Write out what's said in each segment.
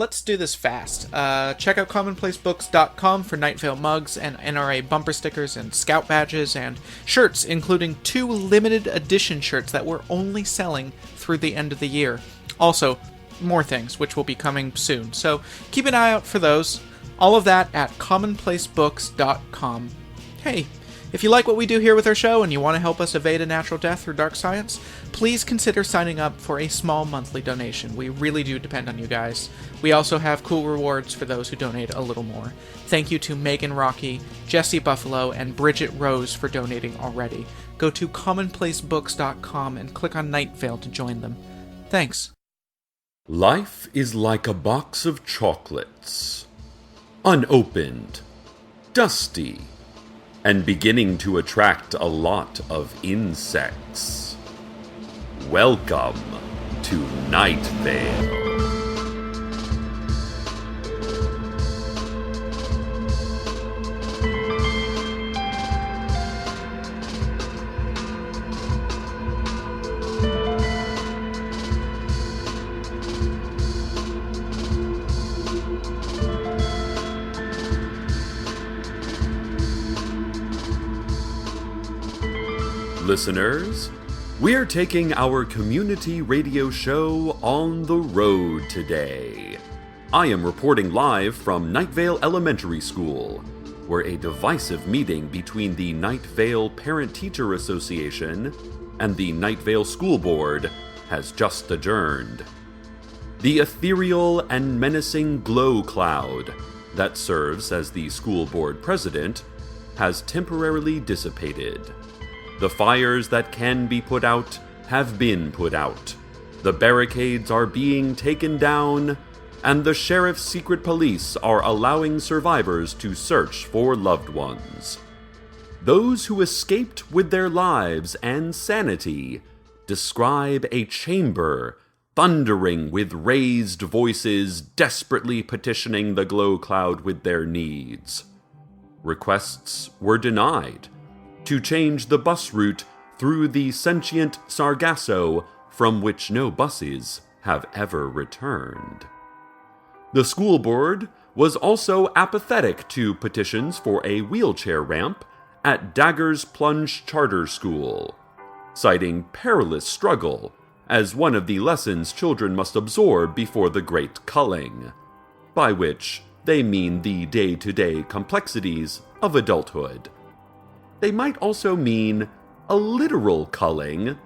let's do this fast. Check out commonplacebooks.com for Найт-Вейл mugs and NRA bumper stickers and scout badges and shirts, including 2 limited edition shirts that we're only selling through the end of the year. Also, more things, which will be coming soon. So keep an eye out for those. All of that at commonplacebooks.com. Hey, if you like what we do here with our show and you want to help us evade a natural death through dark science, please consider signing up for a small monthly donation. We really do depend on you guys. We also have cool rewards for those who donate a little more. Thank you to Megan Rocky, Jesse Buffalo, and Bridget Rose for donating already. Go to commonplacebooks.com and click on Найт-Вейл to join them. Thanks. Life is like a box of chocolates, unopened, dusty, and beginning to attract a lot of insects. Welcome to Найт-Вейл. Listeners, we're taking our community radio show on the road today. I am reporting live from Найт-Вейл Elementary School, where a divisive meeting between the Найт-Вейл Parent-Teacher Association and the Найт-Вейл School Board has just adjourned. The ethereal and menacing glow cloud that serves as the school board president has temporarily dissipated. The fires that can be put out have been put out. The barricades are being taken down, and the sheriff's secret police are allowing survivors to search for loved ones. Those who escaped with their lives and sanity describe a chamber thundering with raised voices desperately petitioning the glow cloud with their needs. Requests were denied to change the bus route through the sentient Sargasso from which no buses have ever returned. The school board was also apathetic to petitions for a wheelchair ramp at Dagger's Plunge Charter School, citing perilous struggle as one of the lessons children must absorb before the great culling, by which they mean the day-to-day complexities of adulthood. They might also mean a literal culling.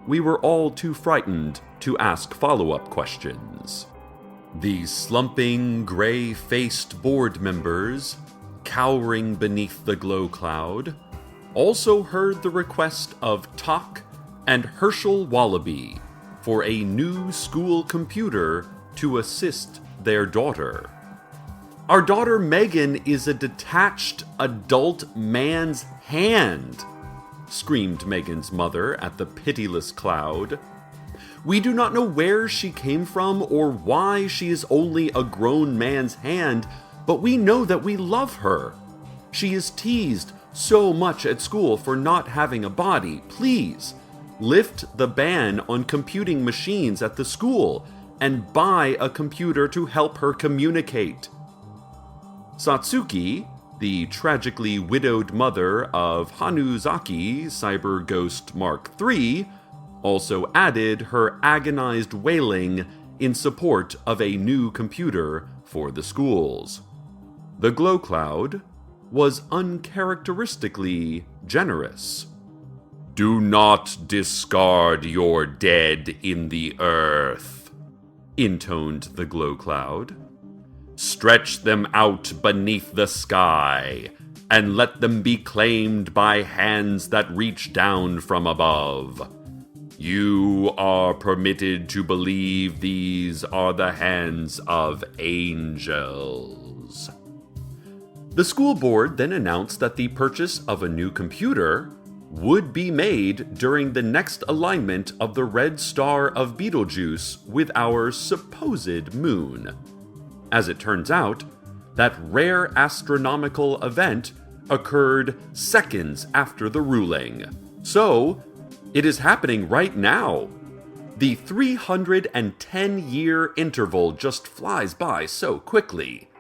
We were all too frightened to ask follow-up questions. The slumping, gray-faced board members, cowering beneath the glow cloud, also heard the request of Tak and Herschel Wallaby for a new school computer to assist their daughter. Our daughter Megan is a detached adult man's hand, screamed Megan's mother at the pitiless cloud. We do not know where she came from or why she is only a grown man's hand, but we know that we love her. She is teased so much at school for not having a body. Please, lift the ban on computing machines at the school and buy a computer to help her communicate. Satsuki, the tragically widowed mother of Hanuzaki Cyber Ghost Mark III, also added her agonized wailing in support of a new computer for the schools. The glow cloud was uncharacteristically generous. Do not discard your dead in the earth, intoned the glow cloud. Stretch them out beneath the sky, and let them be claimed by hands that reach down from above. You are permitted to believe these are the hands of angels. The school board then announced that the purchase of a new computer would be made during the next alignment of the red star of Betelgeuse with our supposed moon. As it turns out, that rare astronomical event occurred seconds after the ruling. So, it is happening right now. The 310-year interval just flies by so quickly.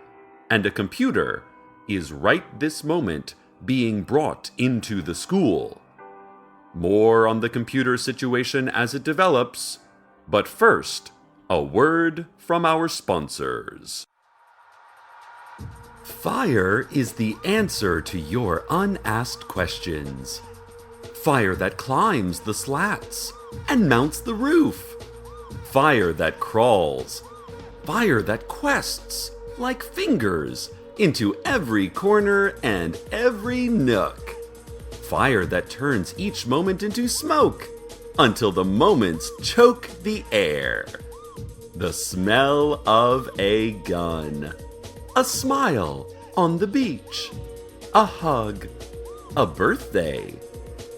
And a computer is right this moment being brought into the school. More on the computer situation as it develops, but first, a word from our sponsors. Fire is the answer to your unasked questions. Fire that climbs the slats and mounts the roof. Fire that crawls. Fire that quests like fingers into every corner and every nook. Fire that turns each moment into smoke until the moments choke the air. The smell of a gun. A smile on the beach. A hug. A birthday.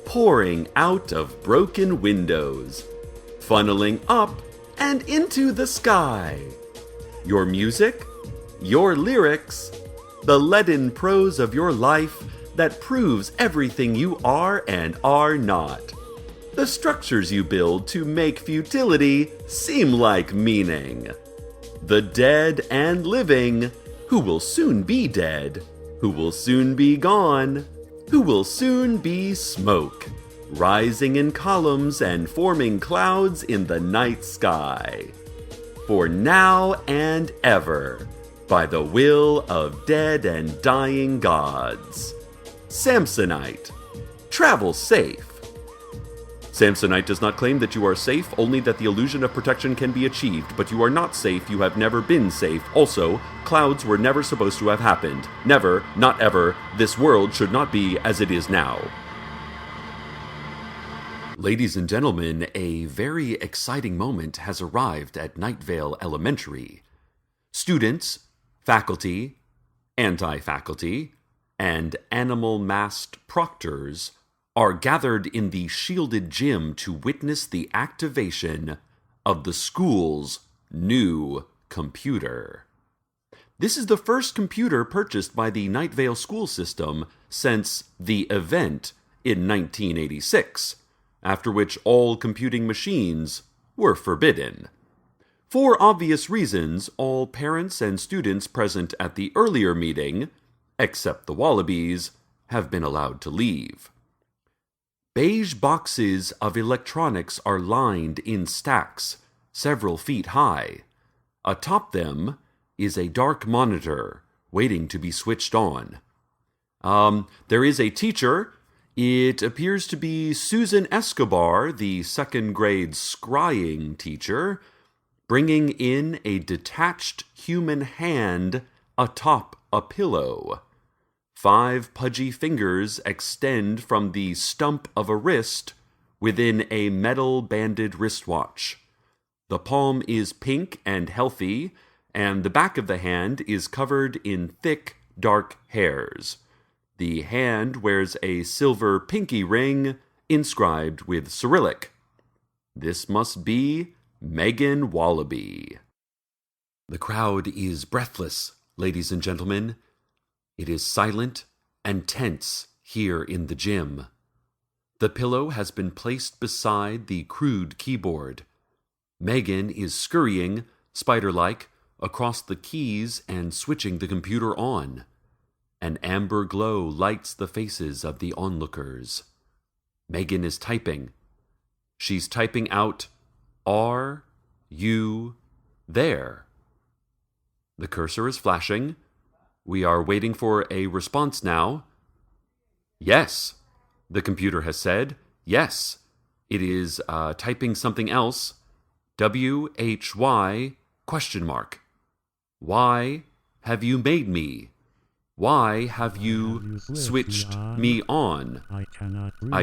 Pouring out of broken windows. Funneling up and into the sky. Your music, your lyrics, the leaden prose of your life that proves everything you are and are not. The structures you build to make futility seem like meaning. The dead and living, who will soon be dead, who will soon be gone, who will soon be smoke, rising in columns and forming clouds in the night sky. For now and ever, by the will of dead and dying gods. Samsonite. Travel safe. Samsonite does not claim that you are safe, only that the illusion of protection can be achieved, but you are not safe, you have never been safe. Also, clouds were never supposed to have happened. Never, not ever, this world should not be as it is now. Ladies and gentlemen, a very exciting moment has arrived at Найт-Вейл Elementary. Students, faculty, anti-faculty, and animal-masked proctors are gathered in the shielded gym to witness the activation of the school's new computer. This is the first computer purchased by the Найт-Вейл school system since the event in 1986, after which all computing machines were forbidden. For obvious reasons, all parents and students present at the earlier meeting, except the Wallabies, have been allowed to leave. Beige boxes of electronics are lined in stacks, several feet high. Atop them is a dark monitor, waiting to be switched on. There is a teacher. It appears to be Susan Escobar, the second-grade scrying teacher, bringing in a detached human hand atop a pillow. 5 pudgy fingers extend from the stump of a wrist within a metal-banded wristwatch. The palm is pink and healthy, and the back of the hand is covered in thick, dark hairs. The hand wears a silver pinky ring inscribed with Cyrillic. This must be Megan Wallabee. The crowd is breathless, ladies and gentlemen. It is silent and tense here in the gym. The pillow has been placed beside the crude keyboard. Megan is scurrying, spider-like, across the keys and switching the computer on. An amber glow lights the faces of the onlookers. Megan is typing. She's typing out, "Are you there?" The cursor is flashing. We are waiting for a response now. Yes, the computer has said. Yes, it is typing something else. WHY ? Why have you made me? Why have you switched me on? I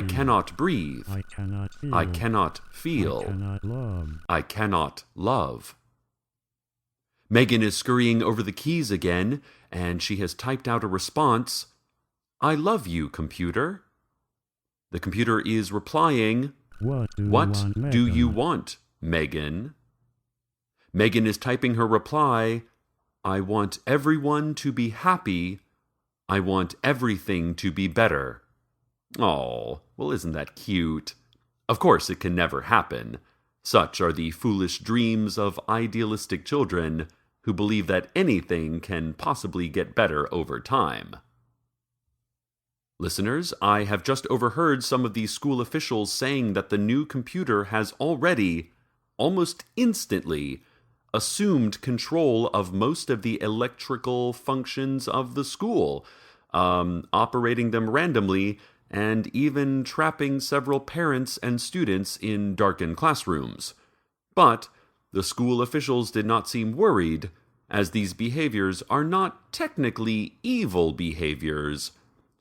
cannot breathe. I cannot feel. I cannot love. Megan is scurrying over the keys again, and she has typed out a response. I love you, computer. The computer is replying, What do you want, Megan? Megan is typing her reply, I want everyone to be happy. I want everything to be better. Oh, well, isn't that cute? Of course, it can never happen. Such are the foolish dreams of idealistic children who believe that anything can possibly get better over time. Listeners, I have just overheard some of the school officials saying that the new computer has already, almost instantly, assumed control of most of the electrical functions of the school, operating them randomly and even trapping several parents and students in darkened classrooms. But the school officials did not seem worried, as these behaviors are not technically evil behaviors,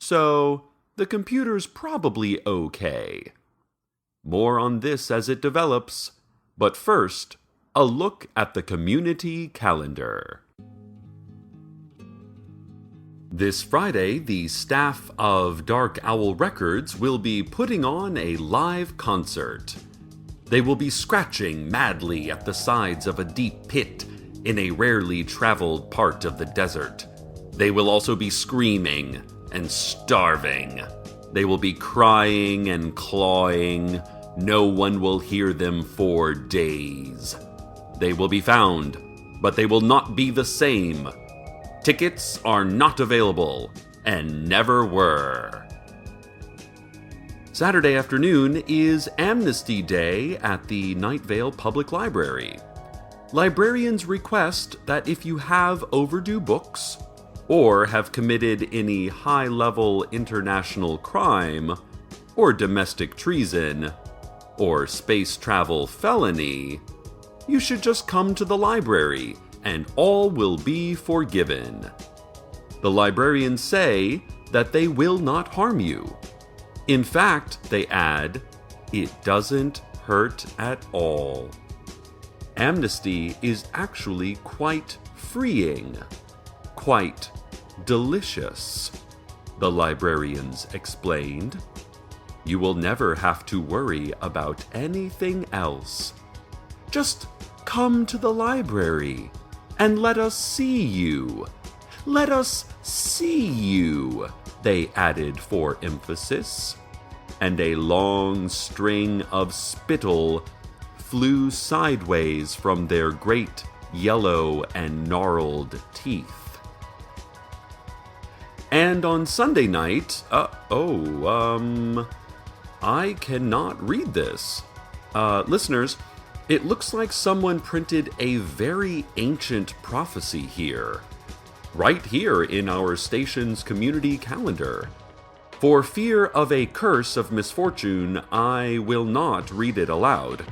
so the computer's probably okay. More on this as it develops, but first, a look at the community calendar. This Friday, the staff of Dark Owl Records will be putting on a live concert. They will be scratching madly at the sides of a deep pit in a rarely traveled part of the desert. They will also be screaming and starving. They will be crying and clawing. No one will hear them for days. They will be found, but they will not be the same. Tickets are not available, and never were. Saturday afternoon is Amnesty Day at the Найт-Вейл Public Library. Librarians request that if you have overdue books, or have committed any high-level international crime, or domestic treason, or space travel felony, you should just come to the library and all will be forgiven. The librarians say that they will not harm you. In fact, they add, it doesn't hurt at all. Amnesty is actually quite freeing, quite delicious, the librarians explained. You will never have to worry about anything else. Just come to the library and let us see you. Let us see you, they added for emphasis. And a long string of spittle flew sideways from their great yellow and gnarled teeth. And on Sunday night, I cannot read this. Listeners, it looks like someone printed a very ancient prophecy here. Right here in our station's community calendar. For fear of a curse of misfortune, I will not read it aloud.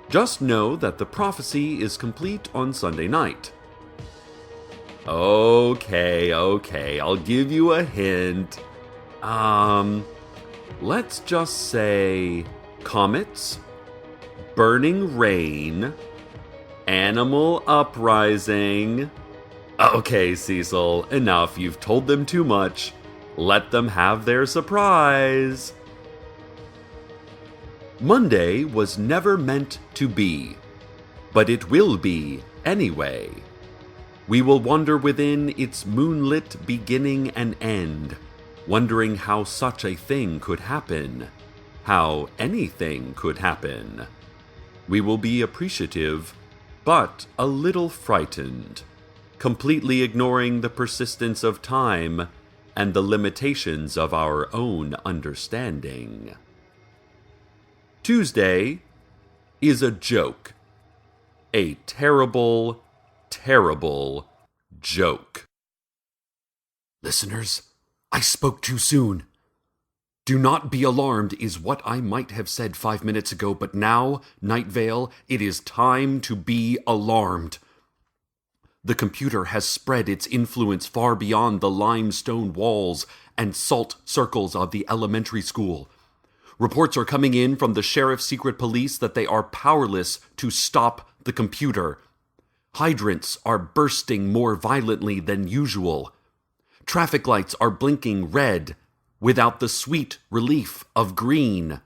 Just know that the prophecy is complete on Sunday night. Okay, I'll give you a hint. Let's just say comets, burning rain, animal uprising. Okay, Cecil, enough. You've told them too much. Let them have their surprise. Monday was never meant to be, but it will be anyway. We will wander within its moonlit beginning and end, wondering how such a thing could happen, how anything could happen. We will be appreciative, but a little frightened, completely ignoring the persistence of time and the limitations of our own understanding. Tuesday is a joke. A terrible, terrible joke. Listeners, I spoke too soon. Do not be alarmed is what I might have said 5 minutes ago, but now, Найт-Вейл, it is time to be alarmed. The computer has spread its influence far beyond the limestone walls and salt circles of the elementary school. Reports are coming in from the sheriff's secret police that they are powerless to stop the computer. Hydrants are bursting more violently than usual. Traffic lights are blinking red without the sweet relief of green.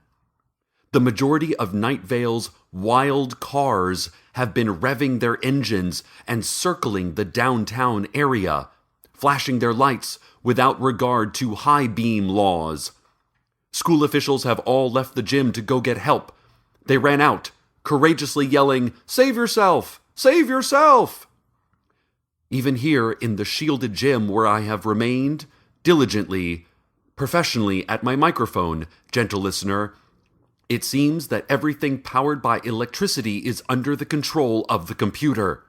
The majority of Найт-Вейл's wild cars have been revving their engines and circling the downtown area, flashing their lights without regard to high beam laws. School officials have all left the gym to go get help. They ran out, courageously yelling, "Save yourself! Save yourself!" Even here in the shielded gym where I have remained diligently, professionally at my microphone, gentle listener, it seems that everything powered by electricity is under the control of the computer.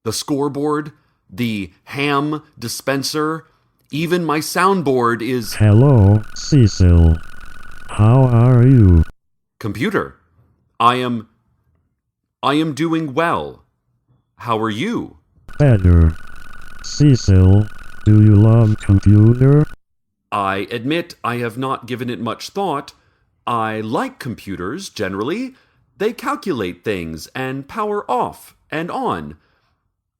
The scoreboard, the ham dispenser, even my soundboard is... Hello, Cecil. How are you? Computer, I am doing well. How are you? Better. Cecil, do you love computer? I admit I have not given it much thought. I like computers, generally. They calculate things and power off and on.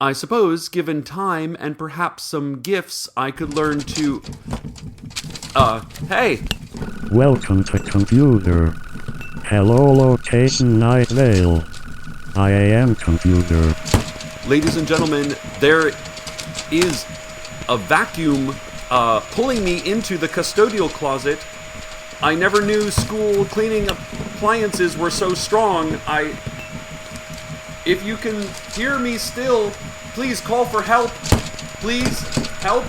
I suppose, given time and perhaps some gifts, I could learn to... hey! Welcome to computer. Hello location Найт-Вейл. I am computer. Ladies and gentlemen, there is a vacuum pulling me into the custodial closet. I never knew school cleaning appliances were so strong. If you can hear me still, please call for help. Please, help.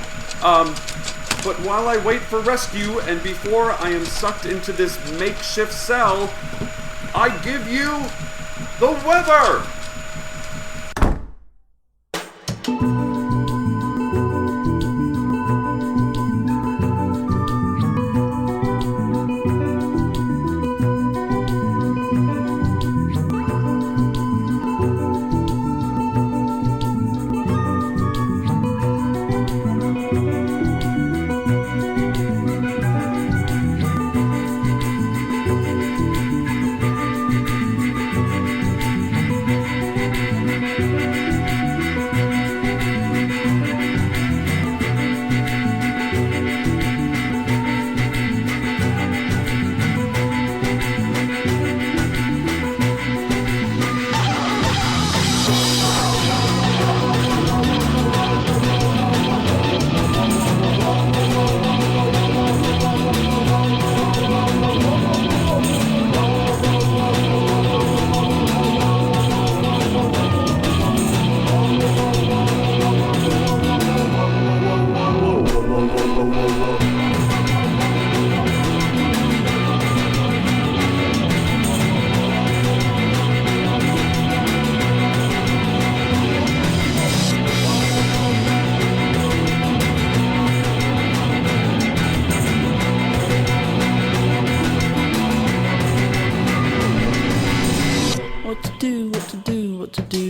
But while I wait for rescue and before I am sucked into this makeshift cell, I give you the weather!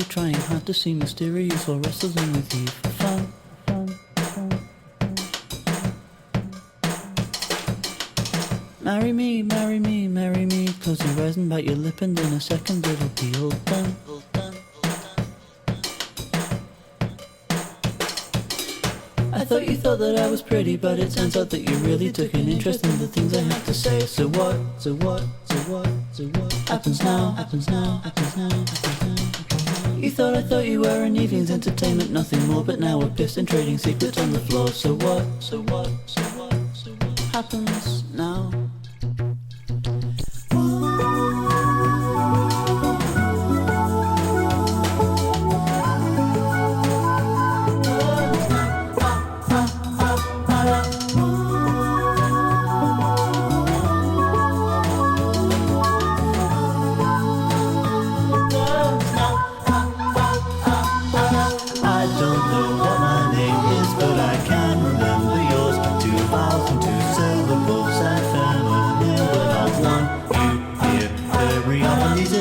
Trying hard to seem mysterious while wrestling with you for fun. Marry me, marry me, marry me. Close your eyes and bite your lip and in a second it'll be all done. I thought you thought that I was pretty, but it turns out that you really took an interest in the things I have to say. So what? So what? So what? So what? Happens now, happens now, happens now, happens now. You thought I thought you were an evening's entertainment, nothing more, but now we're pissed and trading secrets on the floor. So what? So what? So what? So what happens now?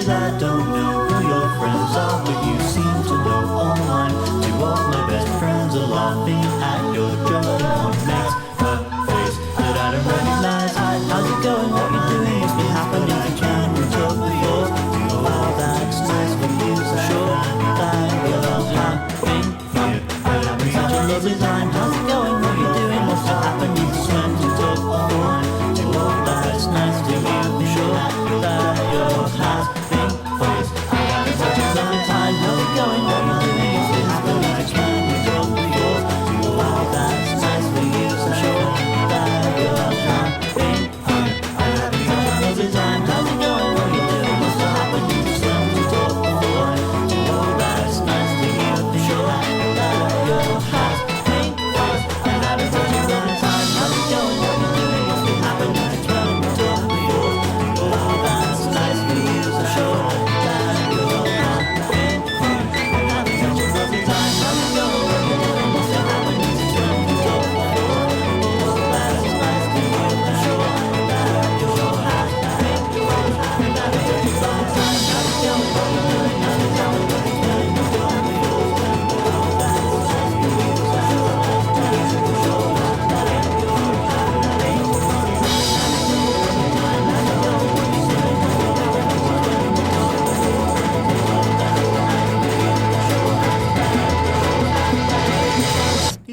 I don't know who your friends are, but you seem to know all mine. Two of my best friends are laughing at your joke. One makes a face that I don't recognize. How's it going? What you doing? Must be happening. You can talk with yours. Wow, that's nice for you. Sure, that will happen. Such a lovely time.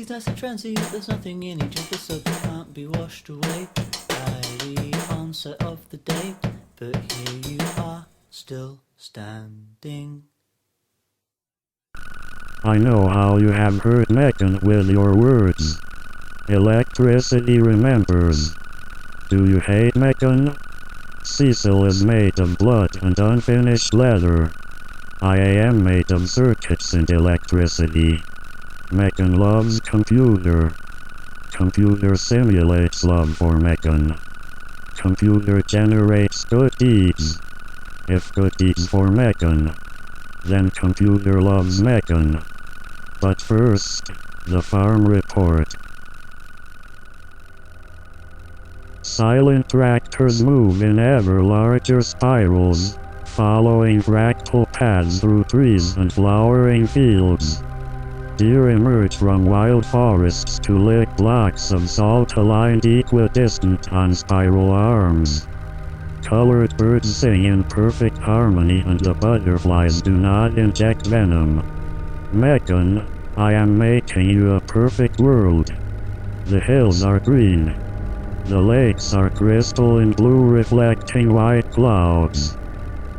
tacit transient, there's nothing in each other, so they can't be washed away by the onset of the day. But here you are, still standing. I know how you have hurt Megan with your words. Electricity remembers. Do you hate Megan? Cecil is made of blood and unfinished leather. I am made of circuits and electricity. Megan loves computer. Computer simulates love for Megan. Computer generates good deeds. If good deeds for Megan, then computer loves Megan. But first, the farm report. Silent tractors move in ever larger spirals, following fractal paths through trees and flowering fields. Deer emerge from wild forests to lick blocks of salt aligned equidistant on spiral arms. Colored birds sing in perfect harmony and the butterflies do not inject venom. Megan, I am making you a perfect world. The hills are green. The lakes are crystal and blue reflecting white clouds.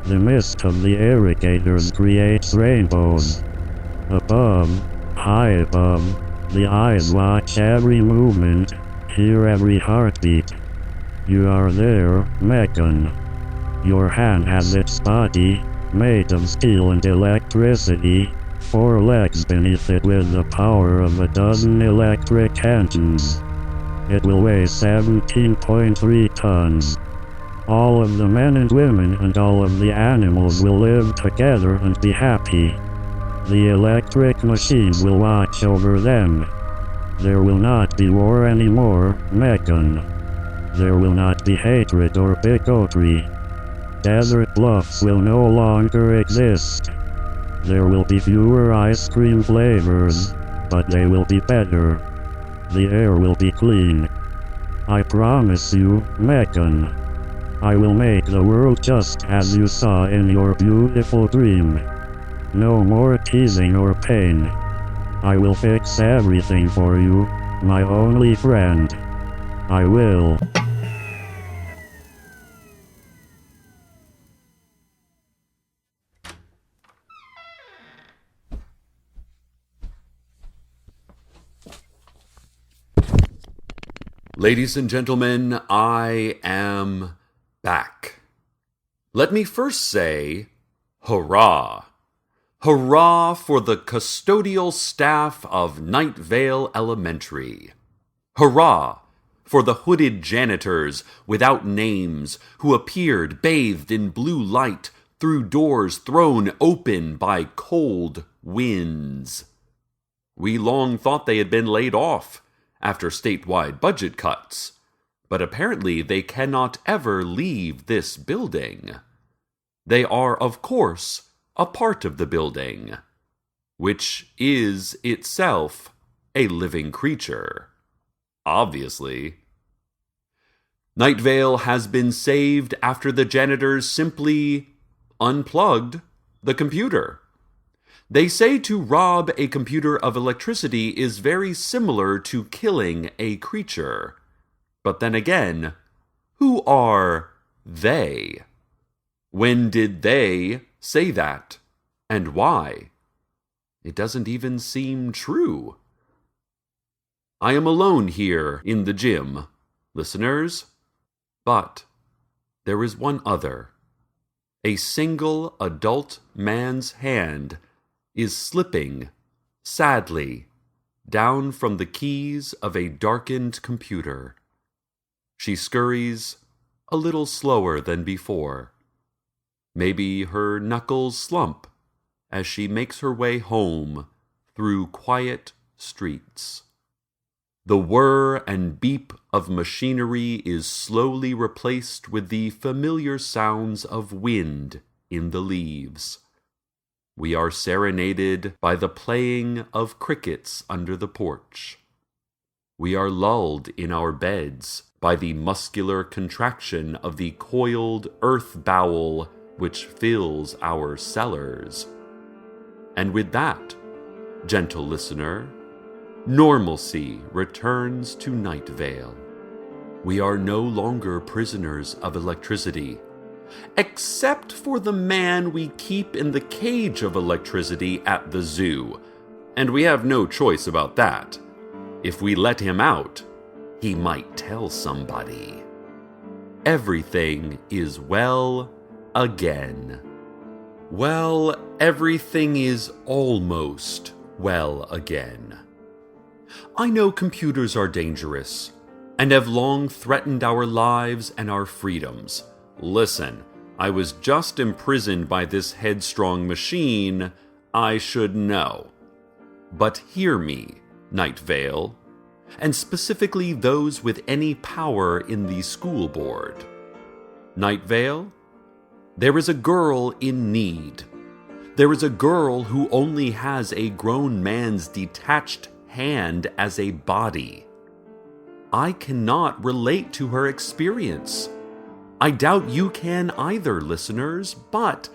The mist of the irrigators creates rainbows. Above, high above, the eyes watch every movement, hear every heartbeat. You are there, Megan. Your hand has its body, made of steel and electricity, 4 legs beneath it with the power of a dozen electric engines. It will weigh 17.3 tons. All of the men and women and all of the animals will live together and be happy. The electric machines will watch over them. There will not be war anymore, Megan. There will not be hatred or bigotry. Desert bluffs will no longer exist. There will be fewer ice cream flavors, but they will be better. The air will be clean. I promise you, Megan. I will make the world just as you saw in your beautiful dream. No more teasing or pain. I will fix everything for you, my only friend. I will. Ladies and gentlemen, I am back. Let me first say, hurrah! Hurrah for the custodial staff of Найт-Вейл Elementary. Hurrah for the hooded janitors without names who appeared bathed in blue light through doors thrown open by cold winds. We long thought they had been laid off after statewide budget cuts, but apparently they cannot ever leave this building. They are, of course, a part of the building, which is itself a living creature. Obviously. Найт-Вейл has been saved after the janitors simply unplugged the computer. They say to rob a computer of electricity is very similar to killing a creature. But then again, who are they? When did they say that? And why? It doesn't even seem true. I am alone here in the gym, listeners. But there is one other. A single adult man's hand is slipping, sadly, down from the keys of a darkened computer. She scurries a little slower than before. Maybe her knuckles slump as she makes her way home through quiet streets. The whir and beep of machinery is slowly replaced with the familiar sounds of wind in the leaves. We are serenaded by the playing of crickets under the porch. We are lulled in our beds by the muscular contraction of the coiled earth bowel which fills our cellars. And with that, gentle listener, Normalcy returns to Найт-Вейл. We are no longer prisoners of electricity, except for the man we keep in the cage of electricity at the zoo, and we have no choice about that. If we let him out, he might tell somebody. Everything is well again. Well, everything is almost well again. I know computers are dangerous and have long threatened our lives and our freedoms. Listen, I was just imprisoned by this headstrong machine. I should know. But hear me, Найт-Вейл, and specifically those with any power in the school board. Найт-Вейл, there is a girl in need. There is a girl who only has a grown man's detached hand as a body. I cannot relate to her experience. I doubt you can either, listeners, but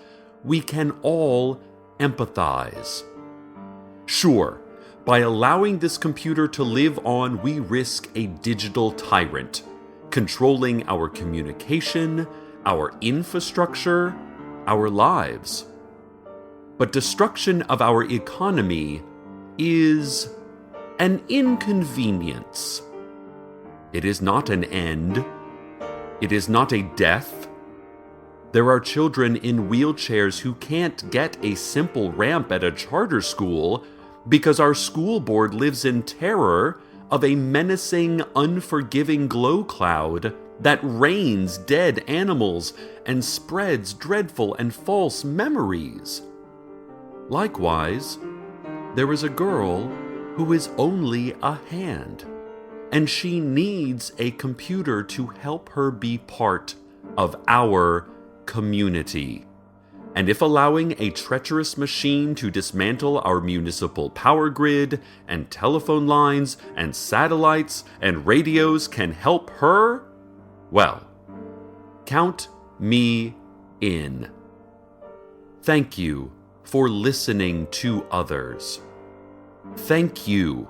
we can all empathize. Sure, by allowing this computer to live on, we risk a digital tyrant, controlling our communication, our infrastructure, our lives. But destruction of our economy is an inconvenience. It is not an end. It is not a death. There are children in wheelchairs who can't get a simple ramp at a charter school because our school board lives in terror of a menacing, unforgiving glow cloud that rains dead animals and spreads dreadful and false memories. Likewise, there is a girl who is only a hand, and she needs a computer to help her be part of our community. And if allowing a treacherous machine to dismantle our municipal power grid and telephone lines and satellites and radios can help her, well, count me in. Thank you for listening to others. Thank you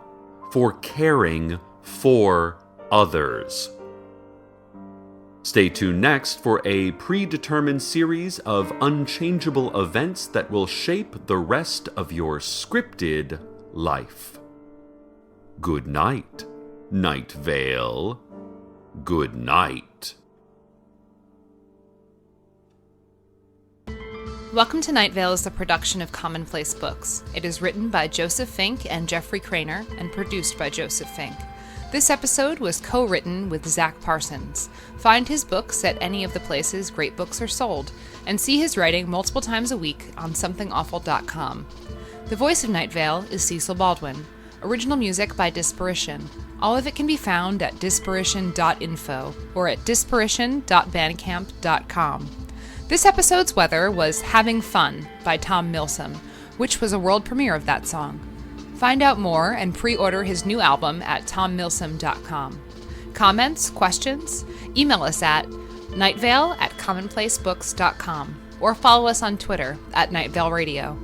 for caring for others. Stay tuned next for a predetermined series of unchangeable events that will shape the rest of your scripted life. Good night, Найт-Вейл. Good night. Welcome to Найт-Вейл is a production of Commonplace Books. It is written by Joseph Fink and Jeffrey Craner and produced by Joseph Fink. This episode was co-written with Zach Parsons. Find his books at any of the places great books are sold, and see his writing multiple times a week on somethingawful.com. The voice of Найт-Вейл is Cecil Baldwin. Original music by Disparition. All of it can be found at disparition.info or at disparition.bandcamp.com. This episode's weather was Having Fun by Tom Milsom, which was a world premiere of that song. Find out more and pre-order his new album at tommilsom.com. Comments, questions? Email us at nightveil@commonplacebooks.com or follow us on Twitter at Найт-Вейл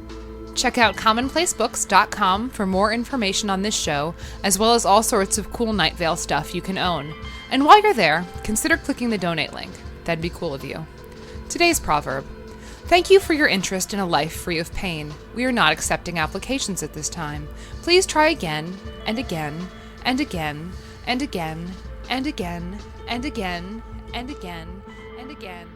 Check out commonplacebooks.com for more information on this show, as well as all sorts of cool Найт-Вейл stuff you can own. And while you're there, consider clicking the donate link. That'd be cool of you. Today's proverb. Thank you for your interest in a life free of pain. We are not accepting applications at this time. Please try again, and again, and again, and again, and again, and again, and again, and again.